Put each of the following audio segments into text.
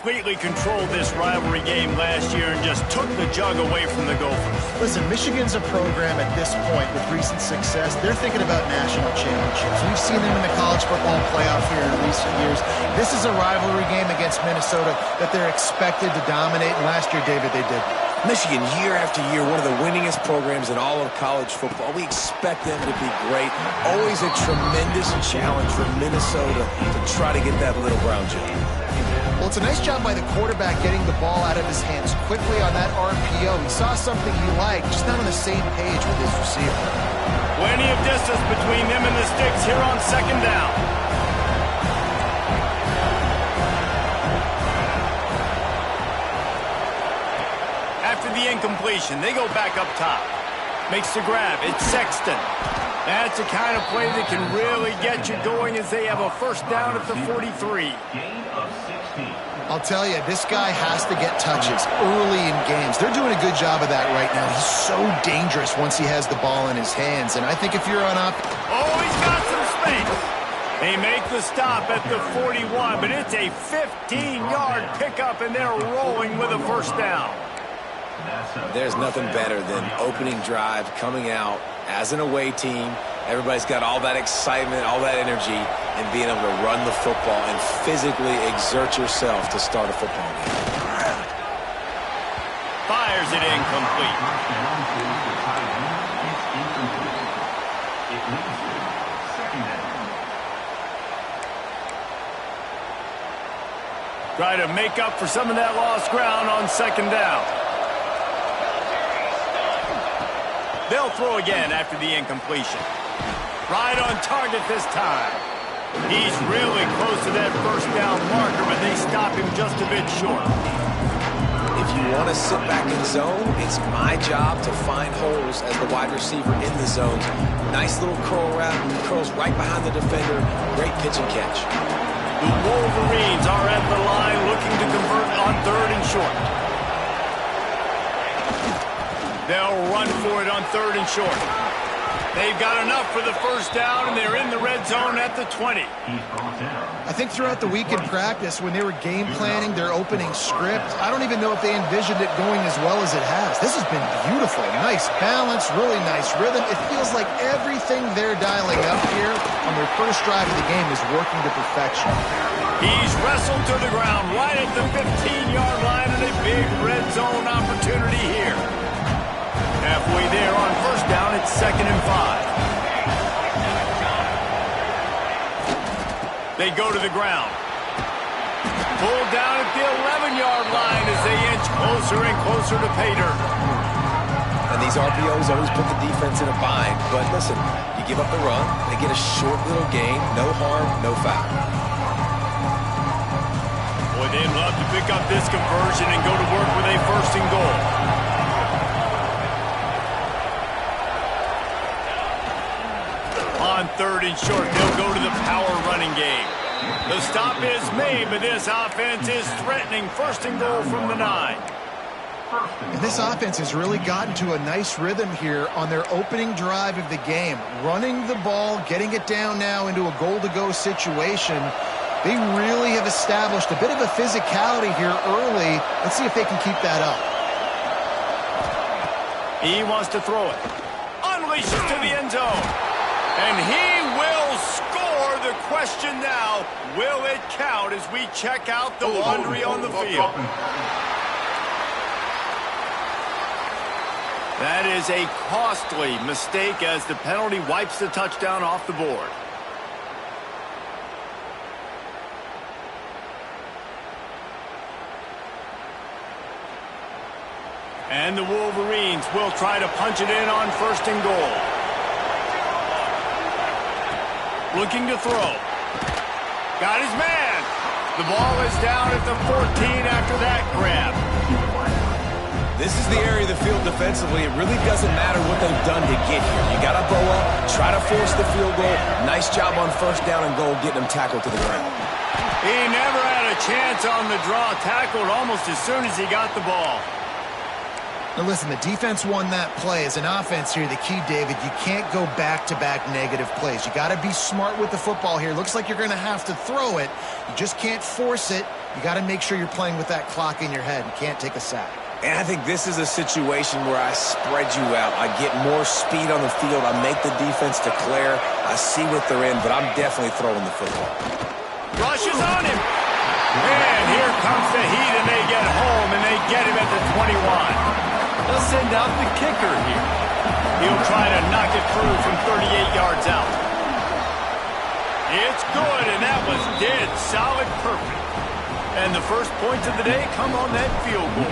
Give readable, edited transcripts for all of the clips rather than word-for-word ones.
completely controlled this rivalry game last year and just took the jug away from the Gophers. Listen, Michigan's a program at this point with recent success. They're thinking about national championships. We've seen them in the college football playoff here in recent years. This is a rivalry game against Minnesota that they're expected to dominate. And last year, David, they did. Michigan, year after year, one of the winningest programs in all of college football. We expect them to be great. Always a tremendous challenge for Minnesota to try to get that little brown gel. Well, it's a nice job by the quarterback getting the ball out of his hands quickly on that RPO. He saw something he liked, just not on the same page with his receiver. Plenty of distance between them and the sticks here on second down. After the incompletion, they go back up top. Makes the grab. It's Sexton. That's the kind of play that can really get you going as they have a first down at the 43. I'll tell you, this guy has to get touches early in games. They're doing a good job of that right now. He's so dangerous once he has the ball in his hands. And I think if you're on up... Oh, he's got some space. They make the stop at the 41, but it's a 15-yard pickup, and they're rolling with a first down. There's nothing better than opening drive, coming out as an away team. Everybody's got all that excitement, all that energy, and being able to run the football and physically exert yourself to start a football game. Fires it incomplete. Try to make up for some of that lost ground on second down. They'll throw again after the incompletion. Right on target this time. He's really close to that first down marker, but they stop him just a bit short. If you want to sit back in zone, it's my job to find holes as the wide receiver in the zone. Nice little curl route, curls right behind the defender. Great pitch and catch. The Wolverines are at the line looking to convert on third and short. They'll run for it on third and short. They've got enough for the first down, and they're in the red zone at the 20. I think throughout the week in practice, when they were game planning their opening script, I don't even know if they envisioned it going as well as it has. This has been beautiful. Nice balance, really nice rhythm. It feels like everything they're dialing up here on their first drive of the game is working to perfection. He's wrestled to the ground right at the 15-yard line, and a big red zone opportunity here. Halfway there on first down, it's 2nd and 5. They go to the ground. Pulled down at the 11-yard line as they inch closer and closer to pay dirt. And these RPOs always put the defense in a bind. But listen, you give up the run, they get a short little gain, no harm, no foul. Boy, they'd love to pick up this conversion and go to work with a first and goal. On third and short, they'll go to the power running game. The stop is made, but this offense is threatening first and goal from the 9. And this offense has really gotten to a nice rhythm here on their opening drive of the game. Running the ball, getting it down now into a goal-to-go situation. They really have established a bit of a physicality here early. Let's see if they can keep that up. He wants to throw it. Unleashes to the end zone. And he will score. The question now, will it count as we check out the laundry on the field? That is a costly mistake as the penalty wipes the touchdown off the board. And the Wolverines will try to punch it in on first and goal. Looking to throw. Got his man. The ball is down at the 14 after that grab. This is the area of the field defensively. It really doesn't matter what they've done to get here. You got to bow up, try to force the field goal. Nice job on first down and goal, getting them tackled to the ground. He never had a chance on the draw. Tackled almost as soon as he got the ball. Now listen, the defense won that play. As an offense here, the key, David, you can't go back-to-back negative plays. You got to be smart with the football here. Looks like you're going to have to throw it. You just can't force it. You got to make sure you're playing with that clock in your head. You can't take a sack. And I think this is a situation where I spread you out. I get more speed on the field. I make the defense declare. I see what they're in, but I'm definitely throwing the football. Rushes on him. And here comes the heat, and they get home, and they get him at the 21. They'll send out the kicker here. He'll try to knock it through from 38 yards out. It's good, and that was dead solid perfect. And the first points of the day come on that field goal.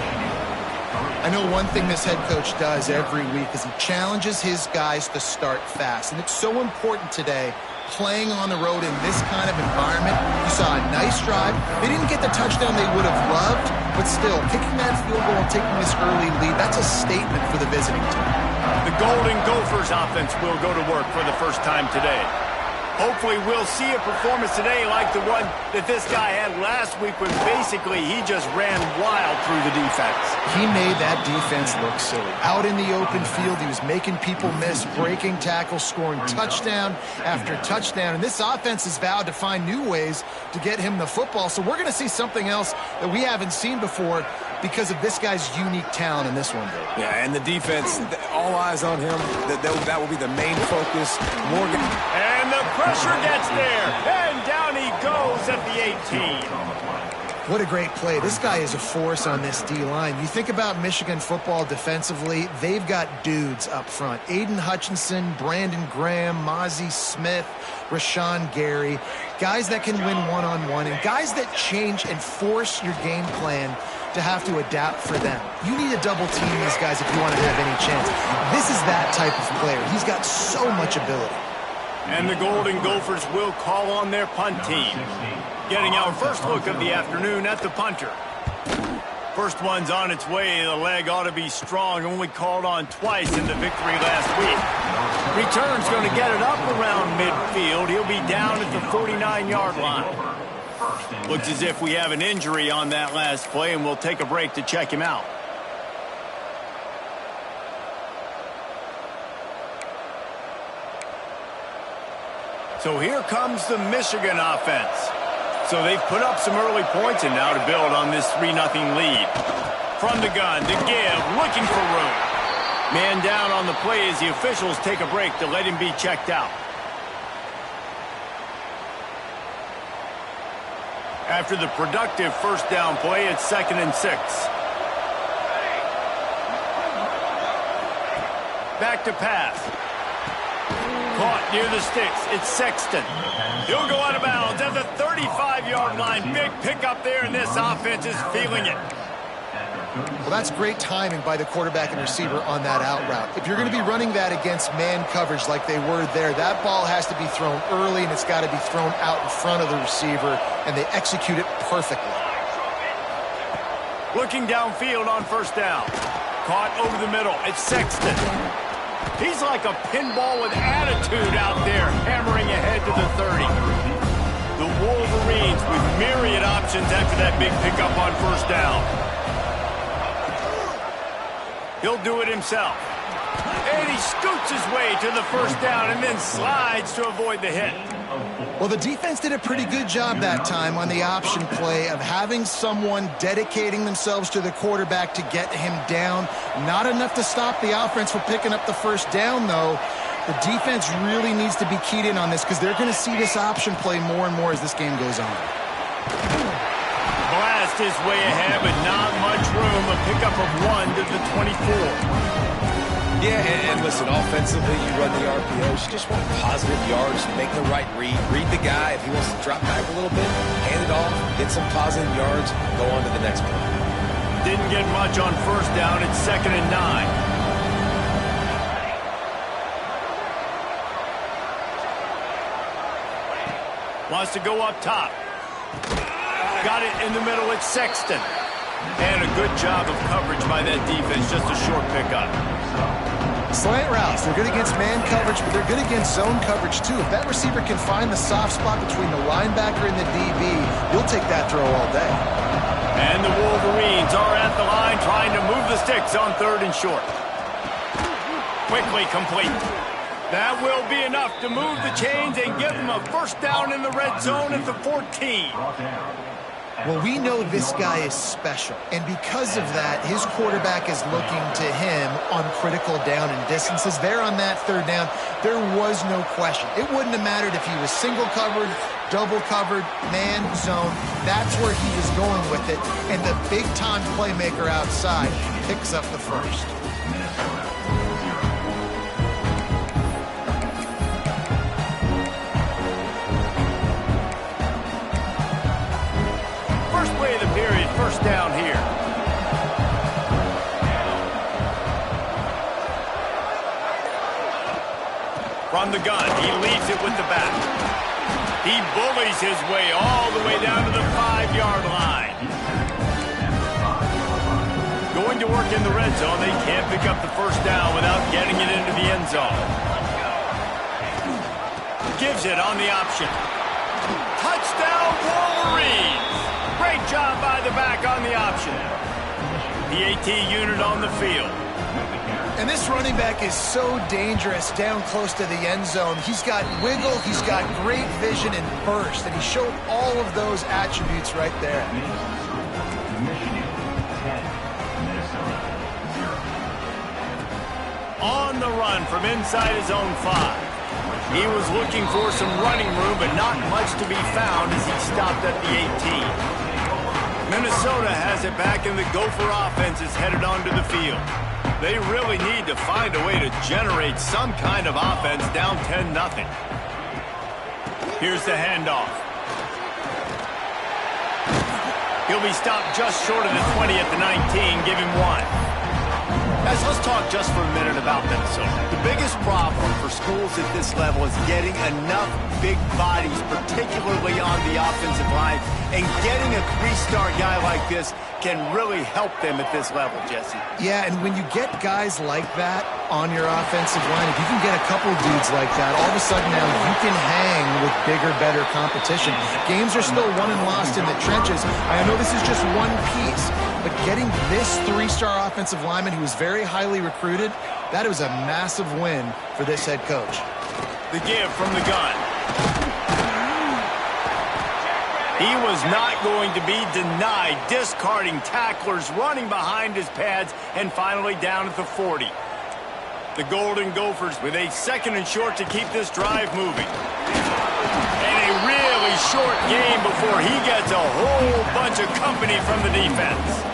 I know one thing this head coach does every week is he challenges his guys to start fast. And it's so important today, playing on the road in this kind of environment. You saw a nice drive. They didn't get the touchdown they would have loved, but still, kicking that field goal and taking this early lead, that's a statement for the visiting team. The Golden Gophers offense will go to work for the first time today. Hopefully we'll see a performance today like the one that this guy had last week when basically he just ran wild through the defense. He made that defense look silly. Out in the open field, he was making people miss, breaking tackles, scoring touchdown after touchdown. And this offense has vowed to find new ways to get him the football. So we're going to see something else that we haven't seen before because of this guy's unique talent in this one, Dave. Yeah, and the defense, all eyes on him. That will be the main focus. Morgan. And the pressure gets there. And down he goes at the 18. What a great play. This guy is a force on this D-line. You think about Michigan football defensively, they've got dudes up front. Aiden Hutchinson, Brandon Graham, Mozzie Smith, Rashawn Gary. Guys that can win one-on-one and guys that change and force your game plan to have to adapt for them. You need to double team these guys if you want to have any chance. This is that type of player. He's got so much ability. And the Golden Gophers will call on their punt team. Getting our first look of the afternoon at the punter. First one's on its way. The leg ought to be strong. Only called on twice in the victory last week. Return's going to get it up around midfield. He'll be down at the 49-yard line. Looks as if we have an injury on that last play, and we'll take a break to check him out. So here comes the Michigan offense. So they've put up some early points, and now to build on this 3-0 lead. From the gun to give, looking for room. Man down on the play as the officials take a break to let him be checked out. After the productive first down play, it's 2nd and 6. Back to pass. Caught near the sticks. It's Sexton. He'll go out of bounds at the 35-yard line. Big pickup there, and this offense is feeling it. Well, that's great timing by the quarterback and receiver on that out route. If you're going to be running that against man coverage like they were there, that ball has to be thrown early, and it's got to be thrown out in front of the receiver, and they execute it perfectly. Looking downfield on first down. Caught over the middle. It's Sexton. He's like a pinball with attitude out there, hammering ahead to the 30. The Wolverines with myriad options after that big pickup on first down. He'll do it himself. And he scoots his way to the first down and then slides to avoid the hit. Well, the defense did a pretty good job that time on the option play of having someone dedicating themselves to the quarterback to get him down. Not enough to stop the offense from picking up the first down, though. The defense really needs to be keyed in on this because they're going to see this option play more and more as this game goes on. Blast his way ahead, but not much room. A pickup of 1 to the 24. Yeah, and listen, offensively, you run the RPOs. You just want positive yards, make the right read. Read the guy. If he wants to drop back a little bit, hand it off, get some positive yards, go on to the next play. Didn't get much on first down. It's 2nd and 9. Wants to go up top. Got it in the middle. It's Sexton. And a good job of coverage by that defense. Just a short pickup. Slant routes. They're good against man coverage, but they're good against zone coverage, too. If that receiver can find the soft spot between the linebacker and the DB, he'll take that throw all day. And the Wolverines are at the line trying to move the sticks on 3rd and short. Quickly complete. That will be enough to move the chains and give them a first down in the red zone at the 14. Well, we know this guy is special, and because of that, his quarterback is looking to him on critical down and distances. There on that 3rd down, there was no question. It wouldn't have mattered if he was single covered, double covered, man, zone. That's where he was going with it, and the big-time playmaker outside picks up the first. Play of the period, first down here. From the gun, he leads it with the back. He bullies his way all the way down to the 5-yard line. Going to work in the red zone, they can't pick up the first down without getting it into the end zone. Gives it on the option. Touchdown, Wolverines! Great job by the back on the option. The AT unit on the field. And this running back is so dangerous down close to the end zone. He's got wiggle, he's got great vision and burst, and he showed all of those attributes right there. On the run from inside his own 5. He was looking for some running room, but not much to be found as he stopped at the 18. Minnesota has it back, and the Gopher offense is headed onto the field. They really need to find a way to generate some kind of offense down 10-0. Here's the handoff. He'll be stopped just short of the 20 at the 19. Give him 1. Guys, let's talk just for a minute about Minnesota. The biggest problem for schools at this level is getting enough big bodies, particularly on the offensive line, and getting a 3-star guy like this can really help them at this level, Jesse. Yeah, and when you get guys like that on your offensive line, if you can get a couple dudes like that, all of a sudden now you can hang with bigger, better competition. Games are still won and lost in the trenches. I know this is just one piece, but getting this 3-star offensive lineman who was very highly recruited, that was a massive win for this head coach. The give from the gun. He was not going to be denied, discarding tacklers, running behind his pads, and finally down at the 40. The Golden Gophers with a 2nd and short to keep this drive moving. And a really short game before he gets a whole bunch of company from the defense.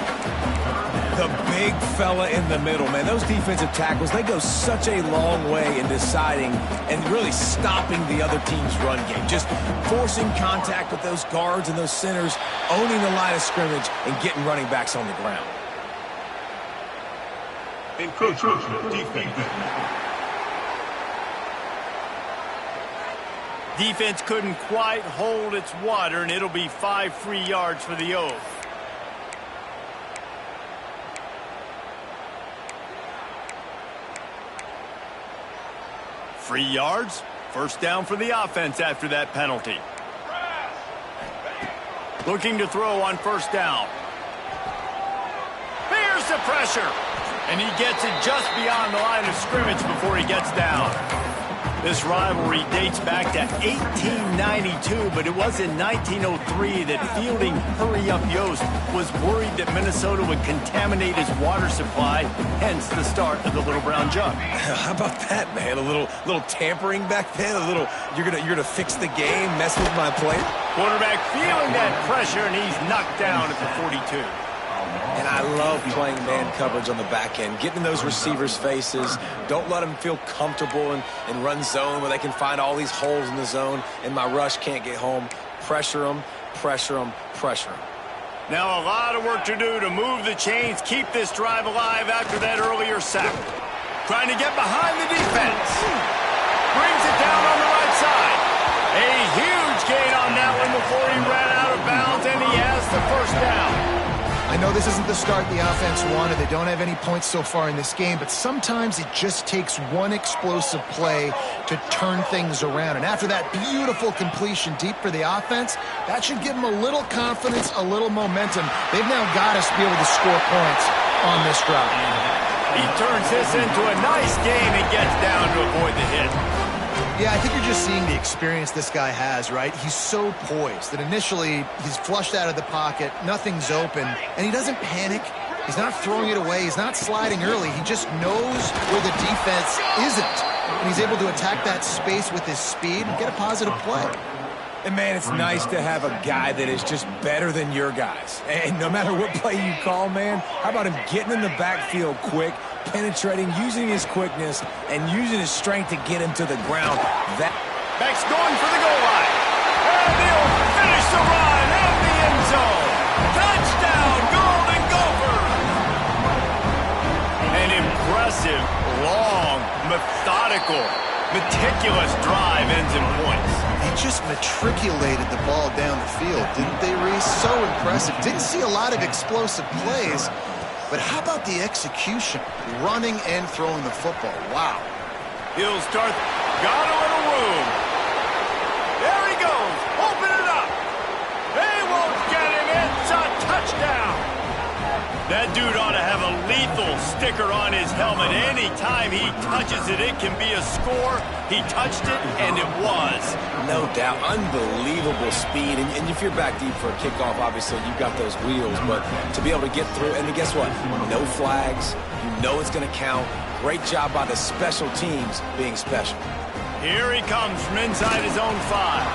The big fella in the middle, man. Those defensive tackles, they go such a long way in deciding and really stopping the other team's run game. Just forcing contact with those guards and those centers, owning the line of scrimmage, and getting running backs on the ground. Encroachment defense. Defense couldn't quite hold its water, and it'll be 5 free yards for the Oath. Free yards, first down for the offense after that penalty. Looking to throw on first down. Here's the pressure. And he gets it just beyond the line of scrimmage before he gets down. This rivalry dates back to 1892, but it was in 1903 that fielding Hurry Up Yost was worried that Minnesota would contaminate his water supply, hence the start of the Little Brown Jug. How about that, man? A little tampering back then. A little, you're gonna fix the game, mess with my play. Quarterback feeling that pressure, and he's knocked down at the 42. And I love playing man coverage on the back end, getting in those receivers' faces. Don't let them feel comfortable and run zone where they can find all these holes in the zone and my rush can't get home. Pressure them, pressure them, pressure them. Now a lot of work to do to move the chains, keep this drive alive after that earlier sack. Trying to get behind the defense. Brings it down on the right side. A huge gain on that one before he ran out of bounds, and he has the first down. I know this isn't the start the offense wanted. They don't have any points so far in this game, but sometimes it just takes one explosive play to turn things around. And after that beautiful completion deep for the offense, that should give them a little confidence, a little momentum. They've now got to be able to score points on this drive. He turns this into a nice game and gets down to avoid the hit. Yeah, I think you're just seeing the experience this guy has, right? He's so poised that initially he's flushed out of the pocket, nothing's open, and he doesn't panic. He's not throwing it away. He's not sliding early. He just knows where the defense isn't, and he's able to attack that space with his speed and get a positive play. And, man, it's nice to have a guy that is just better than your guys. And no matter what play you call, man, how about him getting in the backfield quick, penetrating, using his quickness, and using his strength to get him to the ground. Beck's going for the goal line. And he'll finish the run in the end zone. Touchdown, Golden Gophers! An impressive, long, methodical, meticulous drive ends in points. They just matriculated the ball down the field, didn't they, Reese? So impressive. Didn't see a lot of explosive plays, but how about the execution? Running and throwing the football. Wow. He'll start. Got a little room. There he goes. Open it up. They won't get him. It's a touchdown. That dude ought to have a lethal sticker on his helmet. Anytime he touches it, it can be a score. He touched it, and it was. No doubt. Unbelievable speed. And if you're back deep for a kickoff, obviously you've got those wheels. But to be able to get through, and then guess what? No flags. You know it's going to count. Great job by the special teams being special. Here he comes from inside his own 5.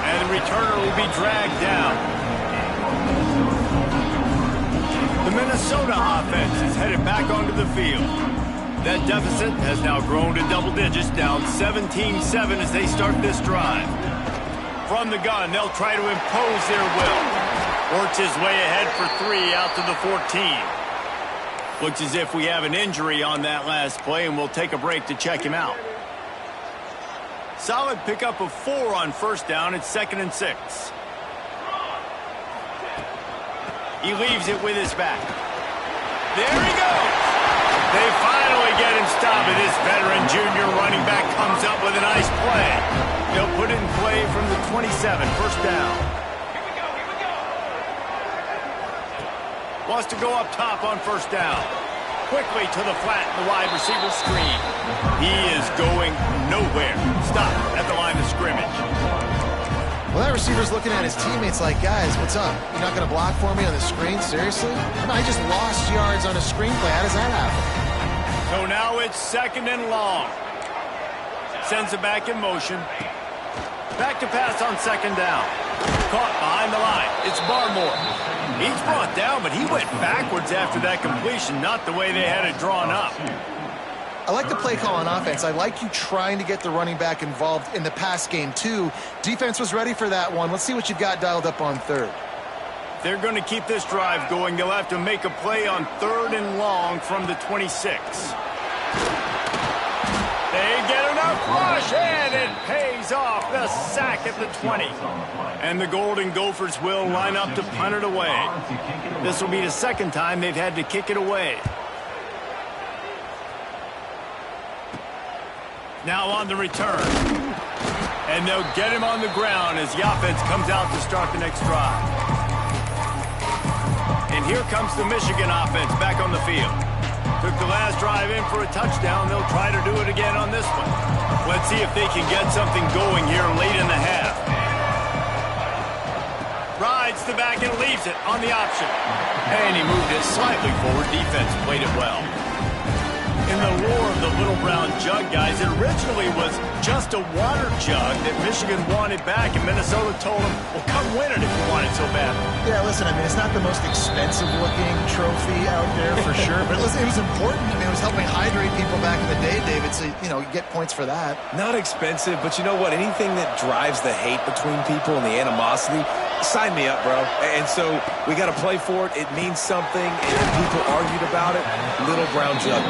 And the returner will be dragged down. The Minnesota offense is headed back onto the field. That deficit has now grown to double digits, down 17-7 as they start this drive. From the gun, they'll try to impose their will. Works his way ahead for 3 out to the 14. Looks as if we have an injury on that last play, and we'll take a break to check him out. Solid pickup of 4 on first down. It's 2nd and 6. He leaves it with his back. There he goes. They finally get him stopped, and this veteran junior running back comes up with a nice play. They'll put it in play from the 27, first down. Wants to go up top on first down. Quickly to the flat, the wide receiver screen. He is going nowhere. Stop at the line of scrimmage. Well, that receiver's looking at his teammates like, guys, what's up? You're not going to block for me on the screen? Seriously? I just lost yards on a screenplay. How does that happen? So now it's 2nd and long. Sends it back in motion. Back to pass on 2nd down. Caught behind the line. It's Barmore. He's brought down, but he went backwards after that completion, not the way they had it drawn up. I like the play call on offense. I like you trying to get the running back involved in the pass game, too. Defense was ready for that one. Let's see what you've got dialed up on 3rd. They're going to keep this drive going. They'll have to make a play on 3rd and long from the 26. They get enough rush, and it pays off. The sack at the 20. And the Golden Gophers will line up to punt it away. This will be the 2nd time they've had to kick it away. Now on the return. And they'll get him on the ground as the offense comes out to start the next drive. And here comes the Michigan offense back on the field. Took the last drive in for a touchdown. They'll try to do it again on this one. Let's see if they can get something going here late in the half. Rides the back and leaves it on the option. And he moved it slightly forward. Defense played it well. In the lore of the Little Brown Jug, guys, it originally was just a water jug that Michigan wanted back, and Minnesota told them, well, come win it if you want it so bad. Yeah, listen, I mean, it's not the most expensive-looking trophy out there for sure, but listen, it was important. I mean, it was helping hydrate people back in the day, David, so, you know, you get points for that. Not expensive, but you know what? Anything that drives the hate between people and the animosity, sign me up, bro. And so we got to play for it. It means something, and people argued about it. Little Brown Jug.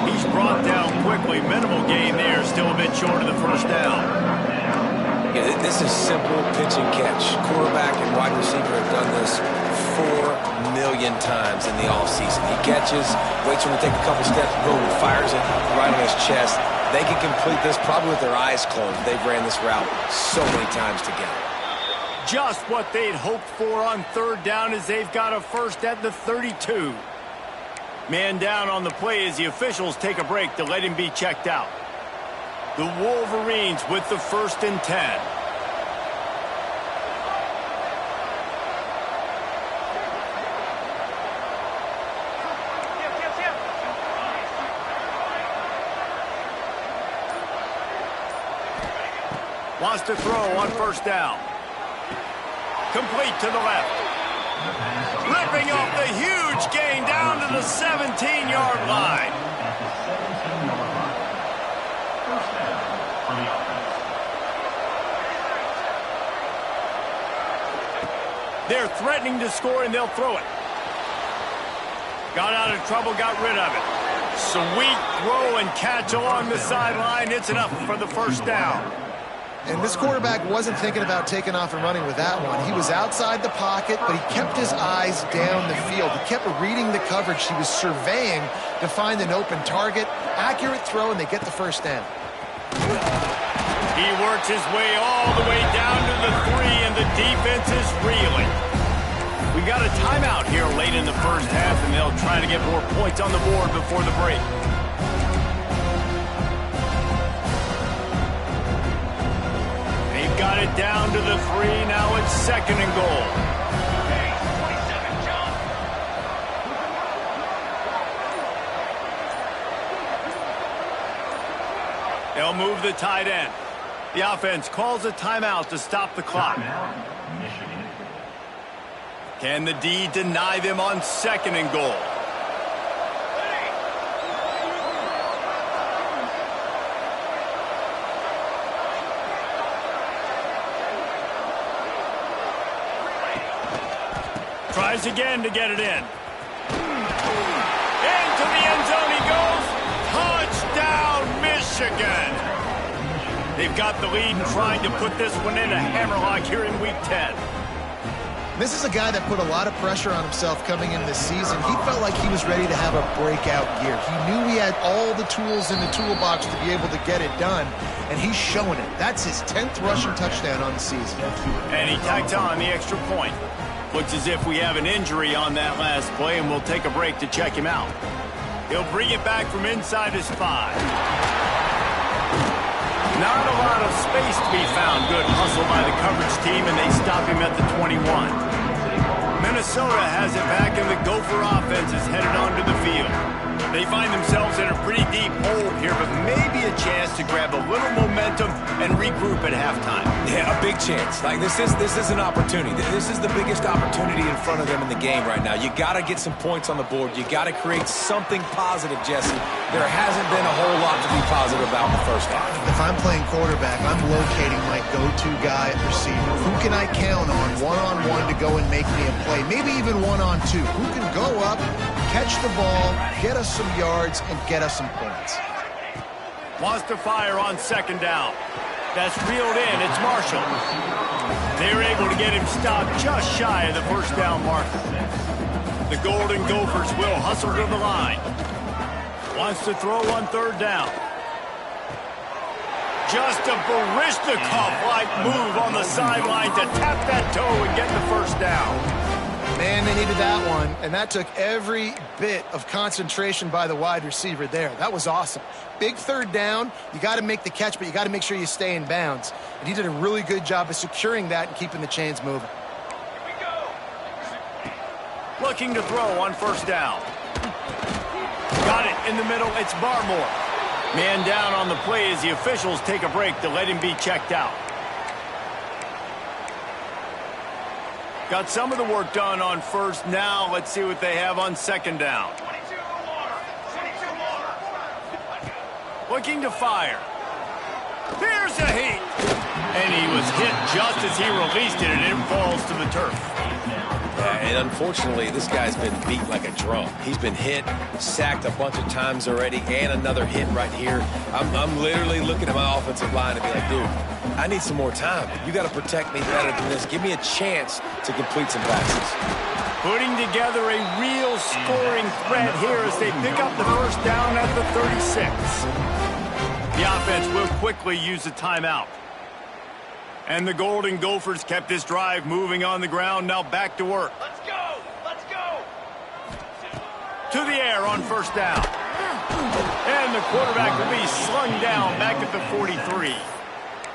He's brought down quickly. Minimal gain there. Still a bit short of the first down. Yeah, this is simple pitch and catch. Quarterback and wide receiver have done this 4 million times in the offseason. He catches, waits for him to take a couple steps, boom, fires it right on his chest. They can complete this probably with their eyes closed. They've ran this route so many times together. Just what they'd hoped for on third down as they've got a first at the 32. Man down on the play as the officials take a break to let him be checked out. The Wolverines with the 1st and 10. Wants to throw on 1st down. Complete to the left. Ripping off the huge gain down to the 17-yard line. They're threatening to score, and they'll throw it. Got out of trouble, got rid of it. Sweet throw and catch along the sideline. It's enough for the 1st down. And this quarterback wasn't thinking about taking off and running with that one. He was outside the pocket, but he kept his eyes down the field. He kept reading the coverage. He was surveying to find an open target. Accurate throw, and they get the 1st down. He works his way all the way down to the 3, and the defense is reeling. We got a timeout here late in the 1st half, and they'll try to get more points on the board before the break. They've got it down to the 3. Now it's 2nd and goal. They'll move the tight end. The offense calls a timeout to stop the clock. Can the D deny them on 2nd and goal? Tries again to get it in. Into the end zone he goes. Touchdown, Michigan. They've got the lead and trying to put this one in a hammerlock here in Week 10. This is a guy that put a lot of pressure on himself coming in this season. He felt like he was ready to have a breakout year. He knew he had all the tools in the toolbox to be able to get it done, and he's showing it. That's his 10th rushing touchdown on the season. And he tacked on the extra point. Looks as if we have an injury on that last play, and we'll take a break to check him out. He'll bring it back from inside his 5. Not a lot of space to be found. Good hustle by the coverage team, and they stop him at the 21. Minnesota has it back, and the Gopher offense is headed onto the field. They find themselves in a pretty deep hole here, but maybe a chance to grab a little momentum and regroup at halftime. Yeah, a big chance. Like this is an opportunity. This is the biggest opportunity in front of them in the game right now. You got to get some points on the board. You got to create something positive, Jesse. There hasn't been a whole lot to be positive about in the 1st half. If I'm playing quarterback, I'm locating my go-to guy at receiver. Who can I count on one-on-one to go and make me a play? Maybe even one-on-two. Who can go up, catch the ball, get us some yards, and get us some points? Wants to fire on 2nd down. That's reeled in. It's Marshall. They're able to get him stopped just shy of the 1st down marker. The Golden Gophers will hustle to the line. Wants to throw on 3rd down. Just a Baryshnikov-like move on the sideline to tap that toe and get the 1st down. Man, they needed that one, and that took every bit of concentration by the wide receiver there. That was awesome. Big 3rd down. You got to make the catch, but you got to make sure you stay in bounds. And he did a really good job of securing that and keeping the chains moving. Looking to throw on 1st down. Got it in the middle. It's Barmore. Man down on the play as the officials take a break to let him be checked out. Got some of the work done on 1st. Now let's see what they have on 2nd down. Looking to fire. Here's a heat. And he was hit just as he released it, and it falls to the turf. And unfortunately, this guy's been beat like a drum. He's been hit, sacked a bunch of times already, and another hit right here. I'm literally looking at my offensive line and be like, dude, I need some more time. You got to protect me better than this. Give me a chance to complete some passes. Putting together a real scoring threat here as they pick up the first down at the 36. The offense will quickly use a timeout. And the Golden Gophers kept this drive moving on the ground. Now back to work. Let's go! Let's go! To the air on first down. And the quarterback will be slung down back at the 43.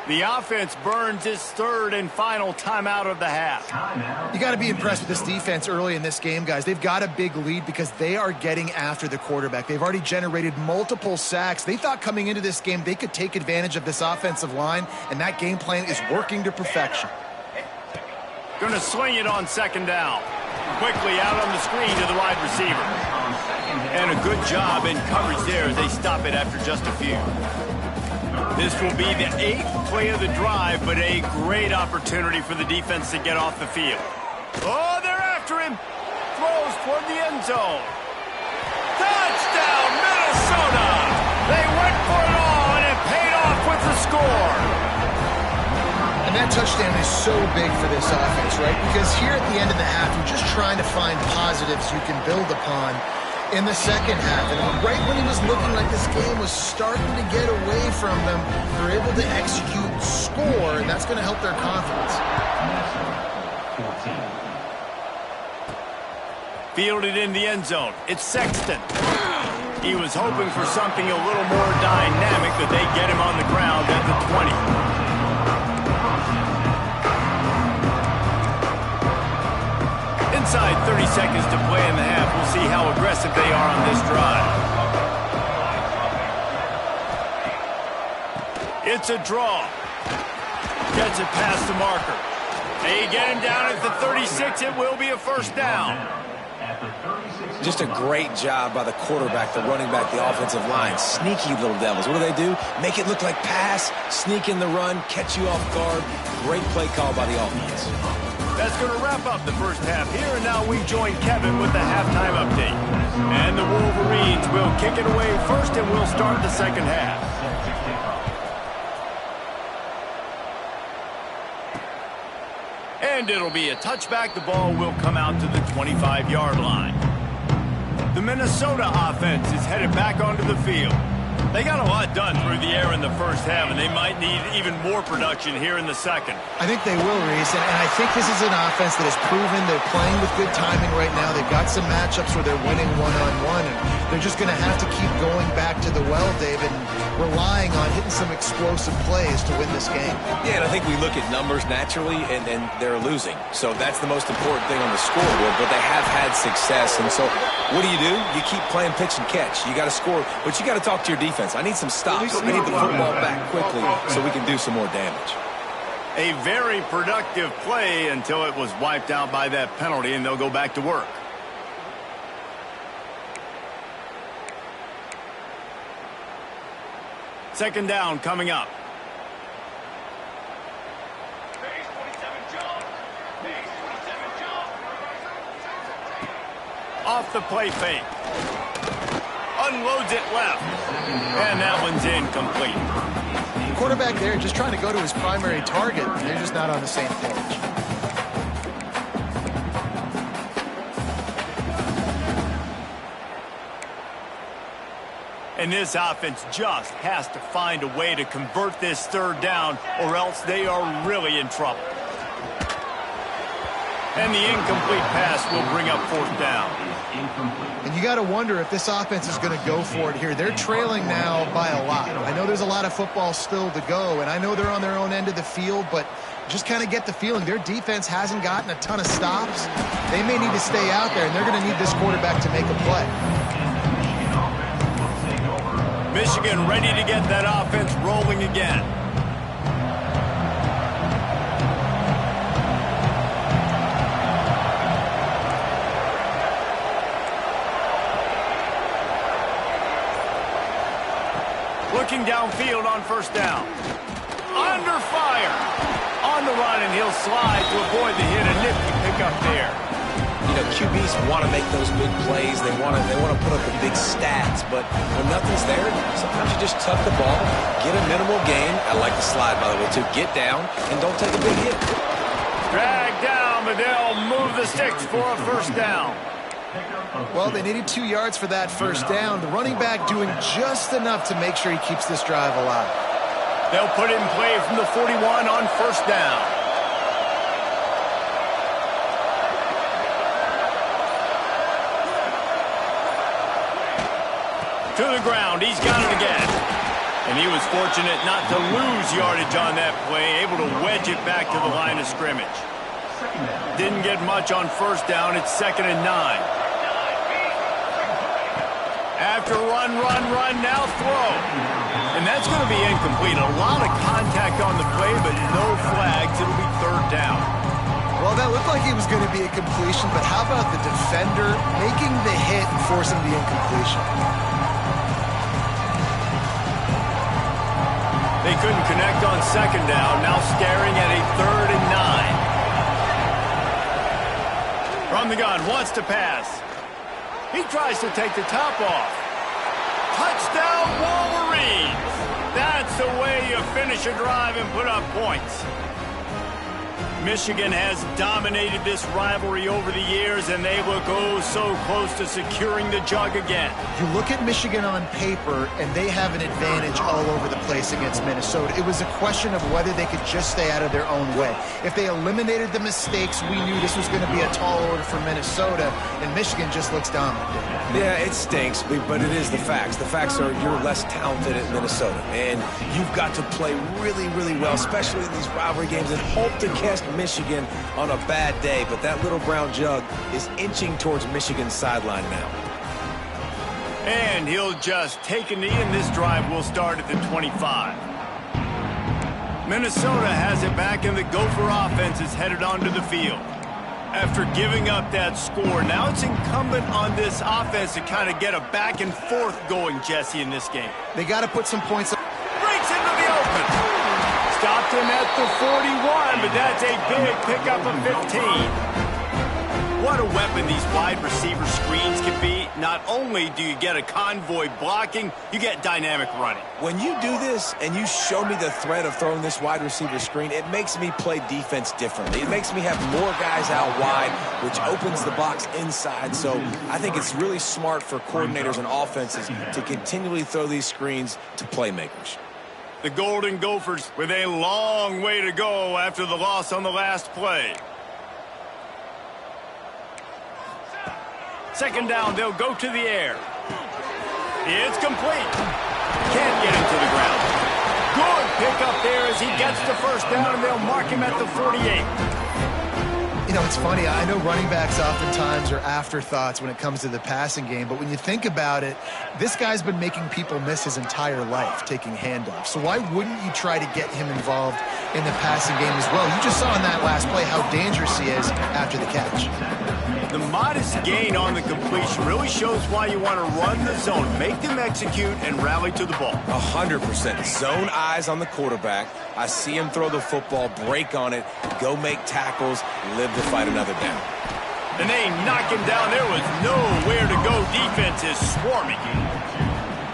The offense burns its third and final timeout of the half. You got to be impressed with this defense early in this game, guys. They've got a big lead because they are getting after the quarterback. They've already generated multiple sacks. They thought coming into this game they could take advantage of this offensive line, and that game plan is working to perfection. Going to sling it on second down. Quickly out on the screen to the wide receiver. And a good job in coverage there as they stop it after just a few. This will be the 8th play of the drive, but a great opportunity for the defense to get off the field. Oh, they're after him. Throws toward the end zone. Touchdown, Minnesota! They went for it all, and it paid off with the score. And that touchdown is so big for this offense, right? Because here at the end of the half, you're just trying to find positives you can build upon in the second half. And right when he was looking like this game was starting to get away from them, they're able to execute, score, and that's going to help their confidence. Fielded in the end zone. It's Sexton. He was hoping for something a little more dynamic, but they get him on the ground at the 20. Inside 30 seconds to play in the half. We'll see how aggressive they are on this drive. It's a draw. Gets it past the marker. They get him down at the 36. It will be a first down. Just a great job by the quarterback, the running back, the offensive line. Sneaky little devils. What do? Make it look like pass, sneak in the run, catch you off guard. Great play call by the offense. That's going to wrap up the first half here, and now we join Kevin with the halftime update. And the Wolverines will kick it away first, and we'll start the second half. And it'll be a touchback. The ball will come out to the 25-yard line. The Minnesota offense is headed back onto the field. They got a lot done through the air in the first half, and they might need even more production here in the second. I think they will, Reese, and I think this is an offense that has proven they're playing with good timing right now. They've got some matchups where they're winning one-on-one, and they're just going to have to keep going back to the well, David, and relying on hitting some explosive plays to win this game. Yeah, and I think we look at numbers naturally, and they're losing. So that's the most important thing on the scoreboard, but they have had success. And so what do? You keep playing pitch and catch. You got to score, but you got to talk to your defense. I need some stops. I need the football back quickly so we can do some more damage. A very productive play until it was wiped out by that penalty, and they'll go back to work. Second down coming up. Off the play fake. Unloads it left. And that one's incomplete. The quarterback there just trying to go to his primary target. They're just not on the same page. And this offense just has to find a way to convert this third down, or else they are really in trouble. And the incomplete pass will bring up fourth down. And you got to wonder if this offense is going to go for it here. They're trailing now by a lot. I know there's a lot of football still to go, and I know they're on their own end of the field, but just kind of get the feeling their defense hasn't gotten a ton of stops. They may need to stay out there, and they're going to need this quarterback to make a play. Michigan ready to get that offense rolling again. Looking downfield on first down. Under fire. On the run, and he'll slide to avoid the hit. A nifty pickup there. You know, QBs want to make those big plays. They want to put up the big stats. But when nothing's there, sometimes you just tuck the ball, get a minimal gain. I like the slide, by the way, too. Get down and don't take a big hit. Drag down, but they'll move the sticks for a first down. Well, they needed 2 yards for that first down. The running back doing just enough to make sure he keeps this drive alive. They'll put it in play from the 41 on first down. To the ground, he's got it again. And he was fortunate not to lose yardage on that play, able to wedge it back to the line of scrimmage. Didn't get much on first down. It's 2nd and 9. After run, now throw. And that's going to be incomplete. A lot of contact on the play, but no flags. It'll be 3rd down. Well, that looked like it was going to be a completion, but how about the defender making the hit and forcing the incompletion? They couldn't connect on 2nd down. Now staring at a 3rd and 9. From the gun, wants to pass. He tries to take the top off. Touchdown, Wolverines! That's the way you finish a drive and put up points. Michigan has dominated this rivalry over the years, and they look oh so close to securing the jug again. You look at Michigan on paper, and they have an advantage all over the place against Minnesota. It was a question of whether they could just stay out of their own way. If they eliminated the mistakes, we knew this was going to be a tall order for Minnesota, and Michigan just looks dominant. Yeah, it stinks, but it is the facts. The facts are you're less talented at Minnesota, and you've got to play really, really well, especially in these rivalry games, and hope to catch Michigan on a bad day. But that little brown jug is inching towards Michigan's sideline now. And he'll just take a knee, and this drive will start at the 25. Minnesota has it back, and the Gopher offense is headed onto the field. After giving up that score, now it's incumbent on this offense to kind of get a back and forth going, Jesse, in this game. They got to put some points up. Breaks into the open. Stopped him at the 41, but that's a big pickup of 15. What a weapon these wide receiver screens can be. Not only do you get a convoy blocking, you get dynamic running. When you do this and you show me the threat of throwing this wide receiver screen, it makes me play defense differently. It makes me have more guys out wide, which opens the box inside. So I think it's really smart for coordinators and offenses to continually throw these screens to playmakers. The Golden Gophers with a long way to go after the loss on the last play. 2nd down, they'll go to the air. It's complete. Can't get him to the ground. Good pickup there as he gets the first down, and they'll mark him at the 48. You know, it's funny. I know running backs oftentimes are afterthoughts when it comes to the passing game, but when you think about it, this guy's been making people miss his entire life taking handoffs. So why wouldn't you try to get him involved in the passing game as well? You just saw in that last play how dangerous he is after the catch. The modest gain on the completion really shows why you want to run the zone, make them execute, and rally to the ball. 100%. Zone eyes on the quarterback. I see him throw the football, break on it, go make tackles, live to fight another down. And they knock him down. There was nowhere to go. Defense is swarming.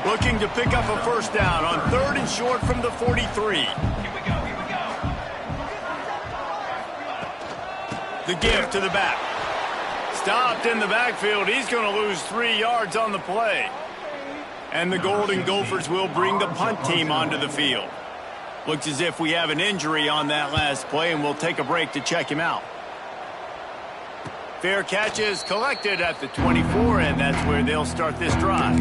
Looking to pick up a first down on 3rd and short from the 43. The give to the back. Stopped in the backfield. He's going to lose 3 yards on the play. And the Golden Gophers will bring the punt team onto the field. Looks as if we have an injury on that last play, and we'll take a break to check him out. Fair catch is collected at the 24, and that's where they'll start this drive.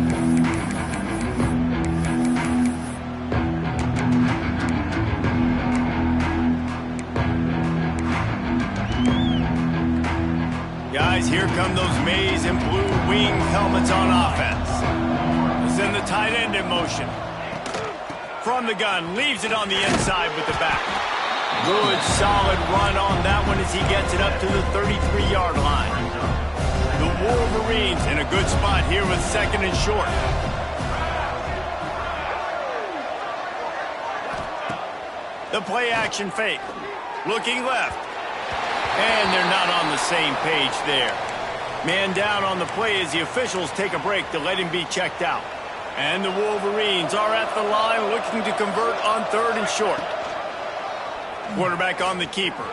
Guys, here come those maize and blue wing helmets on offense. Send the tight end in motion. From the gun, leaves it on the inside with the back. Good, solid run on that one as he gets it up to the 33-yard line. The Wolverines in a good spot here with 2nd and short. The play action fake. Looking left. And they're not on the same page there. Man down on the play as the officials take a break to let him be checked out. And the Wolverines are at the line looking to convert on 3rd and short. Quarterback on the keeper.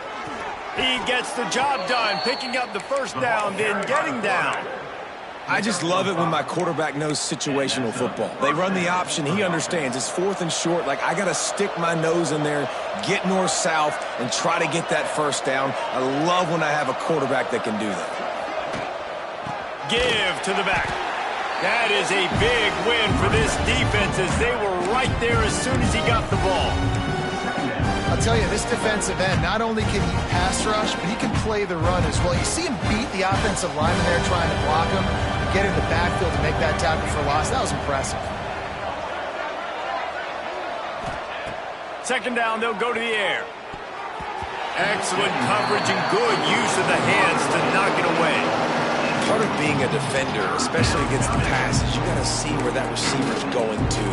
He gets the job done, picking up the first down, then getting down. I just love it when my quarterback knows situational football. They run the option. He understands. It's 4th and short. Like, I got to stick my nose in there, get north-south, and try to get that first down. I love when I have a quarterback that can do that. Give to the back. That is a big win for this defense as they were right there as soon as he got the ball. I'll tell you, this defensive end, not only can he pass rush, but he can play the run as well. You see him beat the offensive lineman there trying to block him, get in the backfield to make that tackle for loss. That was impressive. 2nd down, they'll go to the air. Excellent coverage and good use of the hands to knock it away. Part of being a defender, especially against the pass, is you got to see where that receiver's going to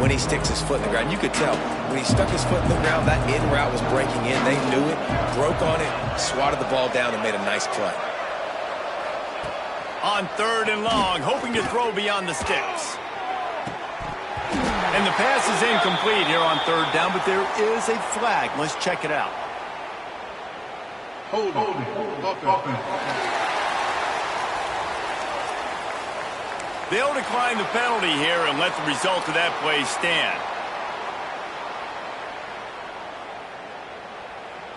when he sticks his foot in the ground. You could tell when he stuck his foot in the ground, that in route was breaking in. They knew it, broke on it, swatted the ball down, and made a nice play. On 3rd and long, hoping to throw beyond the sticks. And the pass is incomplete here on 3rd down, but there is a flag. Let's check it out. Hold offense. They'll decline the penalty here and let the result of that play stand.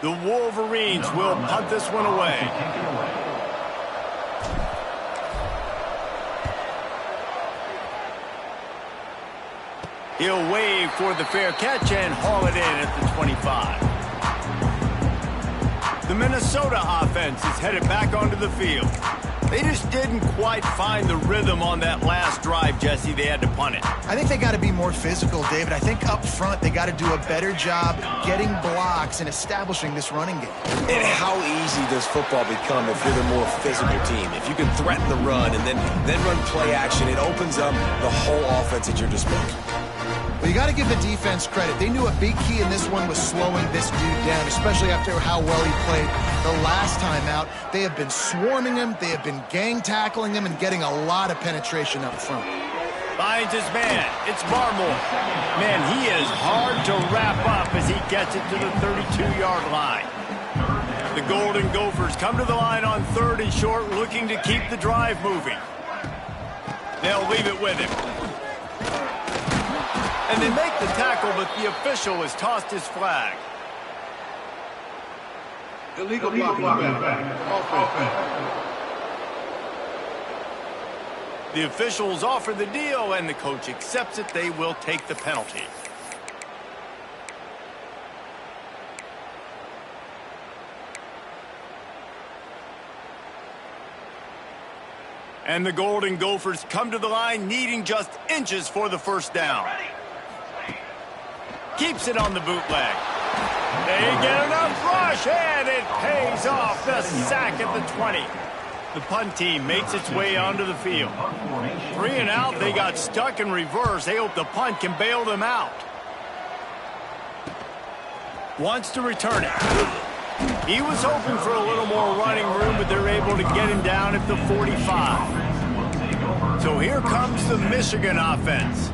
The Wolverines will punt this one away. He'll wave for the fair catch and haul it in at the 25. The Minnesota offense is headed back onto the field. They just didn't quite find the rhythm on that last drive, Jesse. They had to punt it. I think they got to be more physical, David. I think up front they got to do a better job getting blocks and establishing this running game. And how easy does football become if you're the more physical team? If you can threaten the run and then run play action, it opens up the whole offense at your disposal. Well, you got to give the defense credit. They knew a big key in this one was slowing this dude down, especially after how well he played the last time out. They have been swarming him. They have been gang tackling him and getting a lot of penetration up front. Finds his man. It's Barmore. Man, he is hard to wrap up as he gets it to the 32-yard line. The Golden Gophers come to the line on 3rd and short, looking to keep the drive moving. They'll leave it with him. And they make the tackle, but the official has tossed his flag. Illegal blocking back. Offense. The officials offer the deal, and the coach accepts it. They will take the penalty. And the Golden Gophers come to the line needing just inches for the first down. Keeps it on the bootleg. They get enough rush, and it pays off. The sack at the 20. The punt team makes its way onto the field. 3 and out, they got stuck in reverse. They hope the punt can bail them out. Wants to return it. He was hoping for a little more running room, but they're able to get him down at the 45. So here comes the Michigan offense.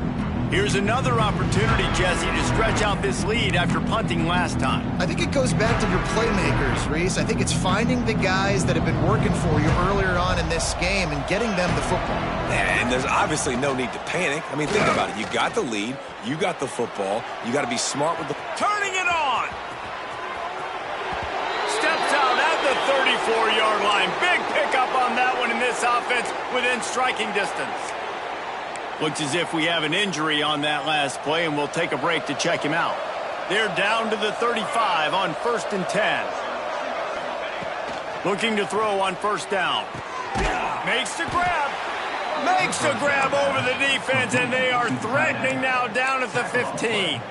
Here's another opportunity, Jesse, to stretch out this lead after punting last time. I think it goes back to your playmakers, Reese. I think it's finding the guys that have been working for you earlier on in this game and getting them the football. And there's obviously no need to panic. I mean, think about it. You got the lead. You got the football. You got to be smart with the... Turning it on! Steps out at the 34-yard line. Big pickup on that one in this offense within striking distance. Looks as if we have an injury on that last play, and we'll take a break to check him out. They're down to the 35 on 1st and 10. Looking to throw on 1st down. Makes the grab. Makes the grab over the defense, and they are threatening now down at the 15.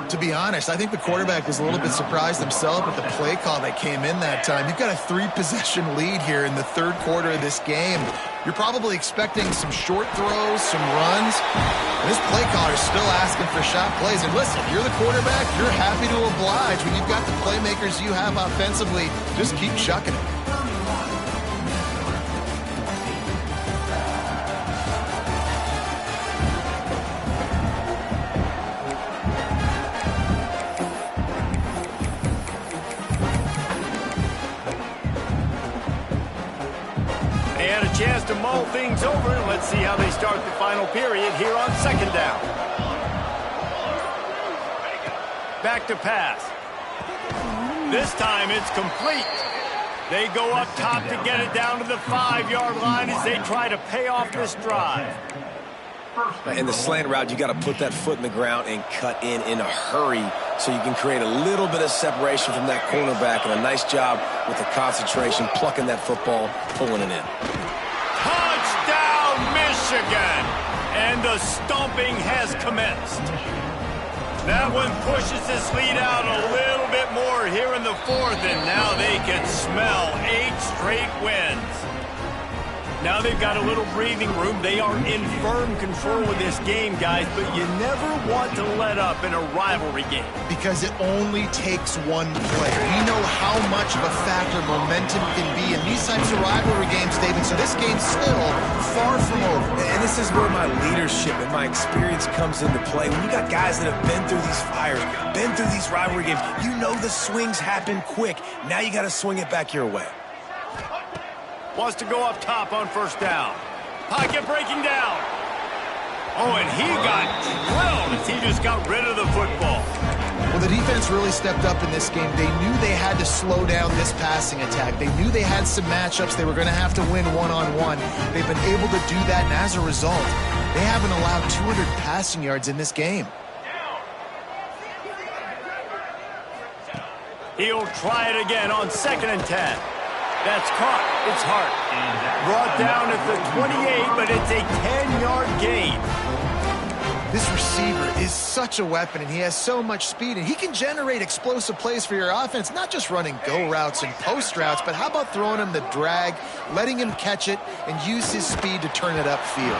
To be honest, I think the quarterback was a little bit surprised himself with the play call that came in that time. You've got a 3-possession lead here in the 3rd quarter of this game. You're probably expecting some short throws, some runs. And this play caller is still asking for shot plays. And listen, if you're the quarterback, you're happy to oblige. When you've got the playmakers you have offensively, just keep chucking it. chance to mull things over. Let's see how they start the final period here on second down. Back to pass. This time it's complete. They go up top to get it down to the 5-yard line as they try to pay off this drive. In the slant route, you got to put that foot in the ground and cut in a hurry so you can create a little bit of separation from that cornerback, and a nice job with the concentration, plucking that football, pulling it in. Touchdown, Michigan! And the stomping has commenced. That one pushes this lead out a little bit more here in the fourth, and now they can smell 8 straight wins. Now they've got a little breathing room. They are in firm control of this game, guys, but you never want to let up in a rivalry game. Because it only takes one play. We know how much of a factor momentum can be in these types of rivalry games, David, so this game's still far from over. And this is where my leadership and my experience comes into play. When you got guys that have been through these fires, been through these rivalry games, you know the swings happen quick. Now you got to swing it back your way. Wants to go up top on first down. Pocket breaking down. Oh, and he got drilled as he just got rid of the football. Well, the defense really stepped up in this game. They knew they had to slow down this passing attack. They knew they had some matchups they were going to have to win one-on-one. They've been able to do that, and as a result, they haven't allowed 200 passing yards in this game. He'll try it again on 2nd and 10. That's caught. It's Hart. Brought down at the 28, but it's a 10-yard gain. This receiver is such a weapon, and he has so much speed, and he can generate explosive plays for your offense, not just running go routes and post routes, but how about throwing him the drag, letting him catch it, and use his speed to turn it upfield.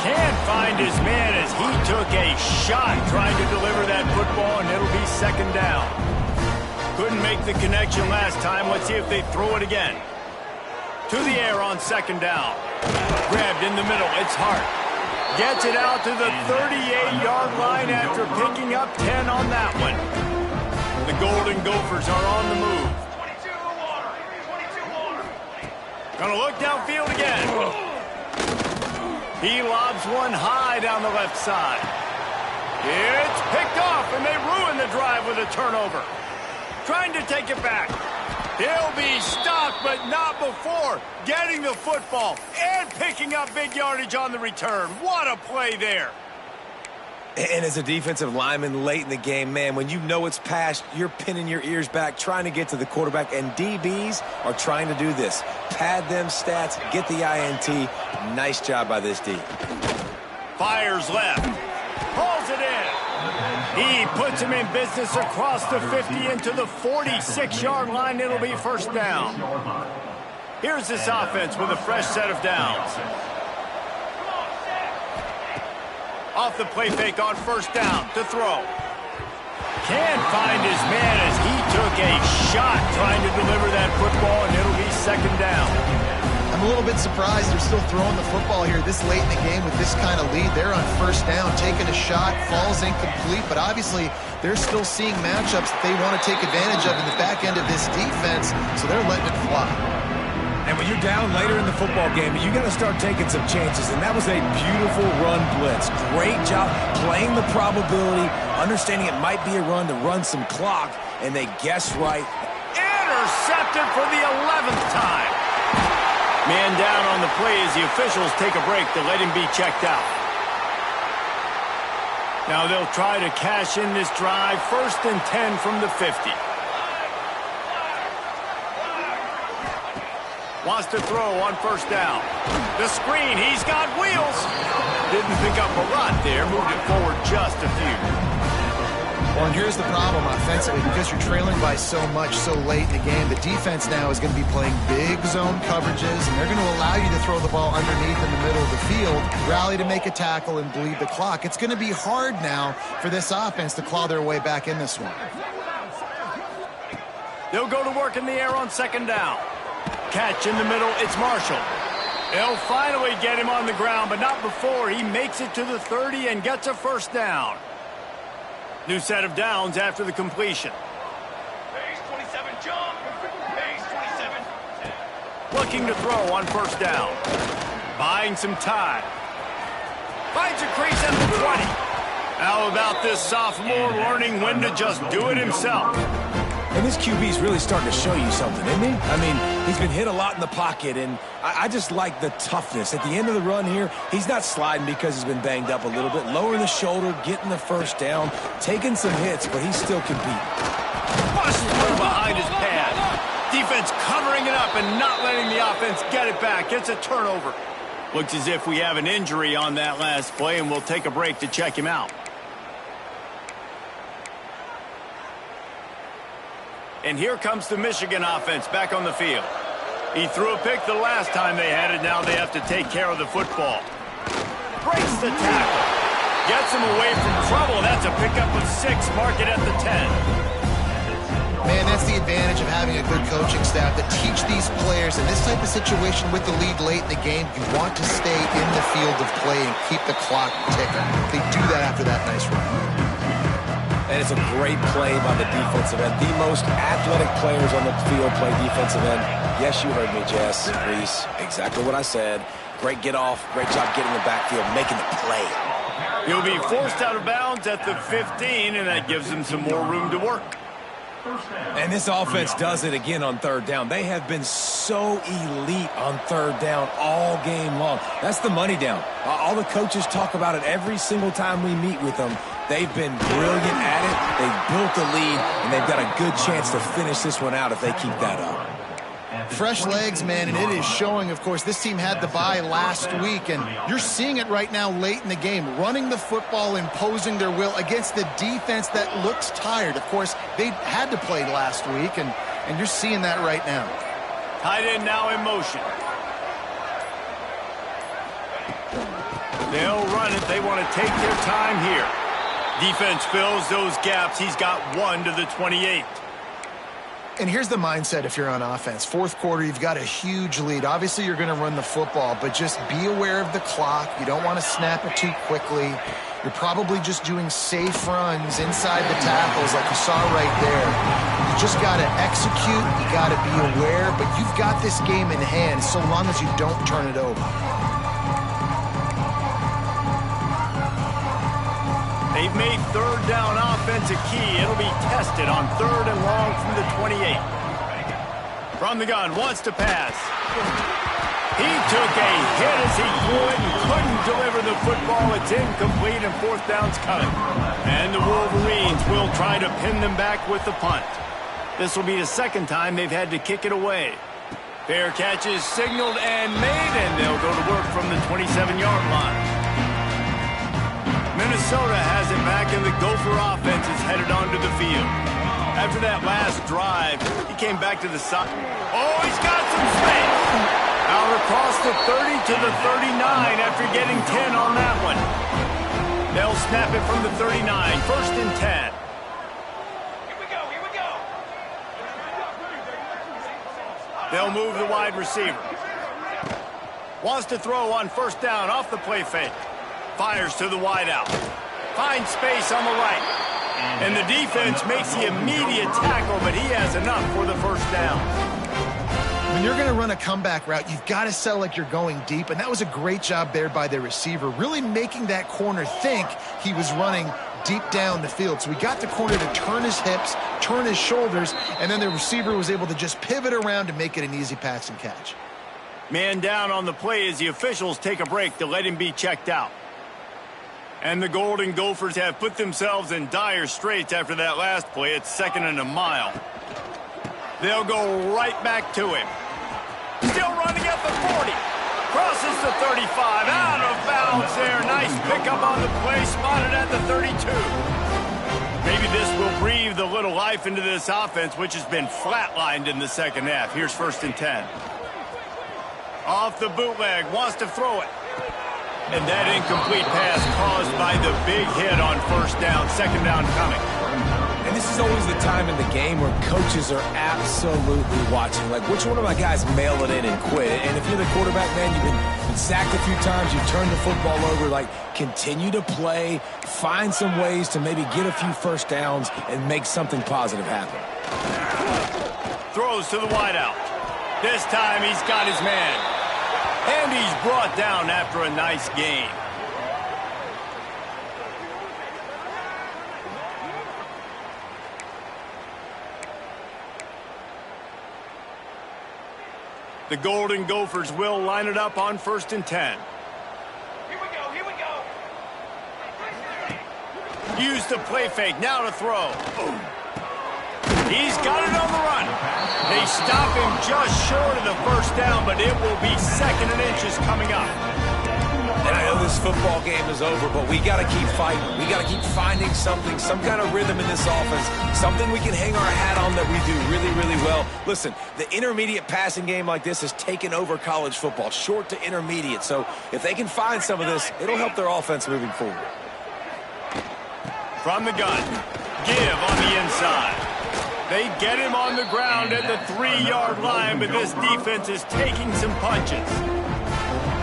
Can't find his man as he took a shot trying to deliver that football, and it'll be 2nd down. Couldn't make the connection last time. Let's see if they throw it again. To the air on 2nd down. Grabbed in the middle. It's Hart. Gets it out to the 38-yard line after picking up 10 on that one. The Golden Gophers are on the move. Gonna look downfield again. He lobs one high down the left side. It's picked off, and they ruin the drive with a turnover. Trying to take it back. He'll be stopped, but not before getting the football and picking up big yardage on the return. What a play there. And as a defensive lineman late in the game, man, when you know it's past, you're pinning your ears back, trying to get to the quarterback, and DBs are trying to do this. Pad them stats, get the INT. Nice job by this D. Fires left. Pulls it in. He puts him in business across the 50 into the 46-yard line. It'll be 1st down. Here's this offense with a fresh set of downs. Off the play fake on 1st down to throw. Can't find his man as he took a shot trying to deliver that football, and it'll be 2nd down. I'm a little bit surprised they're still throwing the football here this late in the game with this kind of lead. They're on 1st down, taking a shot, falls incomplete, but obviously they're still seeing matchups that they want to take advantage of in the back end of this defense, so they're letting it fly. And when you're down later in the football game, you got to start taking some chances, and that was a beautiful run blitz. Great job playing the probability, understanding it might be a run to run some clock, and they guessed right. Intercepted for the 11th time. Man down on the play as the officials take a break to let him be checked out. Now they'll try to cash in this drive. 1st and 10 from the 50. Wants to throw on 1st down. The screen, he's got wheels. Didn't pick up a lot there, moved it forward just a few. Well, and here's the problem offensively, because you're trailing by so much so late in the game, the defense now is going to be playing big zone coverages, and they're going to allow you to throw the ball underneath in the middle of the field, rally to make a tackle, and bleed the clock. It's going to be hard now for this offense to claw their way back in this one. They'll go to work in the air on 2nd down. Catch in the middle, it's Marshall. They'll finally get him on the ground, but not before he makes it to the 30 and gets a 1st down. New set of downs after the completion. Base 27, jump. Base 27. Looking to throw on first down. Buying some time. Finds a crease at the 20. How about this sophomore learning when to just do it himself? And this QB's really starting to show you something, isn't he? I mean, he's been hit a lot in the pocket, and I just like the toughness. At the end of the run here, he's not sliding because he's been banged up a little bit. Lowering the shoulder, getting the first down, taking some hits, but he still can beat. Bust through behind his pad. Defense covering it up and not letting the offense get it back. It's a turnover. Looks as if we have an injury on that last play, and we'll take a break to check him out. And here comes the Michigan offense back on the field. He threw a pick the last time they had it. Now they have to take care of the football. Breaks the tackle. Gets him away from trouble. That's a pickup of 6. Mark it at the 10. Man, that's the advantage of having a good coaching staff that teach these players in this type of situation with the lead late in the game. You want to stay in the field of play and keep the clock ticking. They do that after that nice run. And it's a great play by the defensive end. The most athletic players on the field play defensive end. Yes, you heard me, Jess, Reese. Exactly what I said. Great get off. Great job getting the backfield, making the play. He'll be forced out of bounds at the 15, and that gives him some more room to work. And this offense does it again on third down. They have been so elite on third down all game long. That's the money down. All the coaches talk about it every single time we meet with them. They've been brilliant at it. They've built a lead, and they've got a good chance to finish this one out if they keep that up. Fresh legs, man, and it is showing. Of course, this team had the bye last week, and you're seeing it right now late in the game. Running the football, imposing their will against the defense that looks tired. Of course, they had to play last week, and you're seeing that right now. Tight end now in motion. They'll run it. They want to take their time here. Defense fills those gaps. He's got 1 to the 28. And here's the mindset if you're on offense. Fourth quarter, you've got a huge lead. Obviously, you're going to run the football, but just be aware of the clock. You don't want to snap it too quickly. You're probably just doing safe runs inside the tackles like you saw right there. You just got to execute. You got to be aware, but you've got this game in hand so long as you don't turn it over. They've made third down offense a key. It'll be tested on 3rd and long from the 28. From the gun, wants to pass. He took a hit as he threw it and couldn't deliver the football. It's incomplete and 4th down's coming. And the Wolverines will try to pin them back with the punt. This will be the 2nd time they've had to kick it away. Fair catch is signaled and made, and they'll go to work from the 27-yard line. Minnesota has it back, and the Gopher offense is headed onto the field. After that last drive, he came back to the side. Oh, he's got some space. Out across the 30 to the 39 after getting 10 on that one. They'll snap it from the 39, 1st and 10. Here we go, here we go. They'll move the wide receiver. Wants to throw on 1st down off the play fake. Fires to the wideout. Finds space on the right. And the defense makes the immediate tackle, but he has enough for the 1st down. When you're going to run a comeback route, you've got to sell like you're going deep, and that was a great job there by the receiver, really making that corner think he was running deep down the field. So he got the corner to turn his hips, turn his shoulders, and then the receiver was able to just pivot around to make it an easy pass and catch. Man down on the play as the officials take a break to let him be checked out. And the Golden Gophers have put themselves in dire straits after that last play. It's 2nd and a mile. They'll go right back to him. Still running at the 40. Crosses the 35. Out of bounds there. Nice pickup on the play. Spotted at the 32. Maybe this will breathe a little life into this offense, which has been flatlined in the 2nd half. Here's 1st and 10. Off the bootleg. Wants to throw it. And that incomplete pass caused by the big hit on 1st down. 2nd down coming. And this is always the time in the game where coaches are absolutely watching. Like, which one of my guys mail it in and quit? And if you're the quarterback, man, you've been sacked a few times. You've turned the football over. Like, continue to play. Find some ways to maybe get a few 1st downs and make something positive happen. Throws to the wideout. This time he's got his man. And he's brought down after a nice gain. The Golden Gophers will line it up on 1st and 10. Here we go, here we go. Use the play fake, now to throw. He's got it on the run. They stop him just short of the first down, but it will be 2nd and inches coming up. And I know this football game is over, but we got to keep fighting. We got to keep finding something, some kind of rhythm in this offense, something we can hang our hat on that we do really, really well. Listen, the intermediate passing game like this has taken over college football, short to intermediate. So if they can find some of this, it'll help their offense moving forward. From the gun, give on the inside. They get him on the ground at the 3-yard line, but this defense is taking some punches.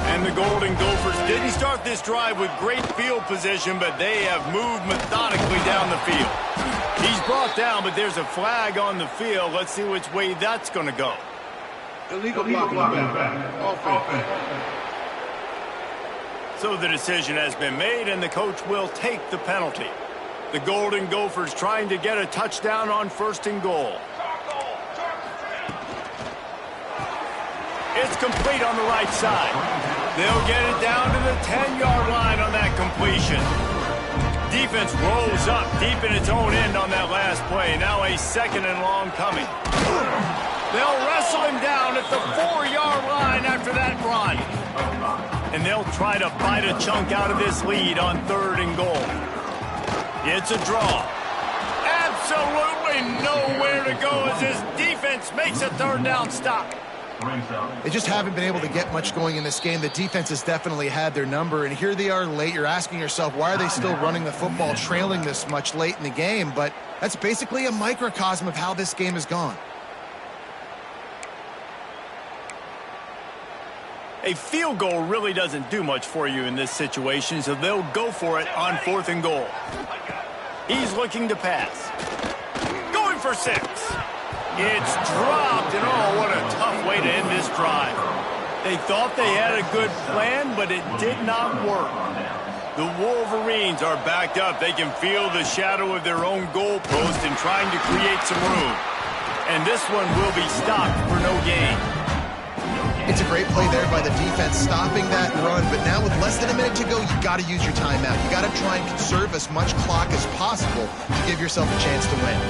And the Golden Gophers didn't start this drive with great field position, but they have moved methodically down the field. He's brought down, but there's a flag on the field. Let's see which way that's going to go. Illegal blocking back. Offense. So the decision has been made, and the coach will take the penalty. The Golden Gophers trying to get a touchdown on 1st and goal. It's complete on the right side. They'll get it down to the 10-yard line on that completion. Defense rolls up deep in its own end on that last play. Now a 2nd and long coming. They'll wrestle him down at the 4-yard line after that run. And they'll try to bite a chunk out of this lead on 3rd and goal. It's a draw. Absolutely nowhere to go as this defense makes a 3rd down stop. They just haven't been able to get much going in this game. The defense has definitely had their number, and here they are late. You're asking yourself, why are they still running the football, trailing this much late in the game? But that's basically a microcosm of how this game has gone. A field goal really doesn't do much for you in this situation, so they'll go for it on 4th and goal. He's looking to pass. Going for 6. It's dropped, and oh, what a tough way to end this drive. They thought they had a good plan, but it did not work. The Wolverines are backed up. They can feel the shadow of their own goalpost and trying to create some room. And this one will be stopped for no gain. It's a great play there by the defense, stopping that run. But now with less than a minute to go, you got to use your timeout. You got to try and conserve as much clock as possible to give yourself a chance to win.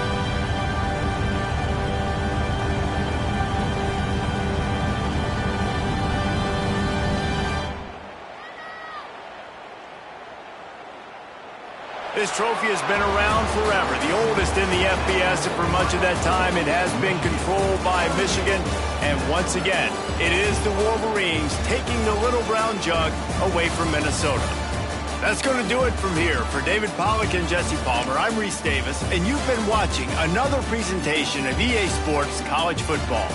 This trophy has been around forever, the oldest in the FBS, and for much of that time it has been controlled by Michigan. And once again, it is the Wolverines taking the Little Brown Jug away from Minnesota. That's going to do it from here. For David Pollack and Jesse Palmer, I'm Reese Davis, and you've been watching another presentation of EA Sports College Football.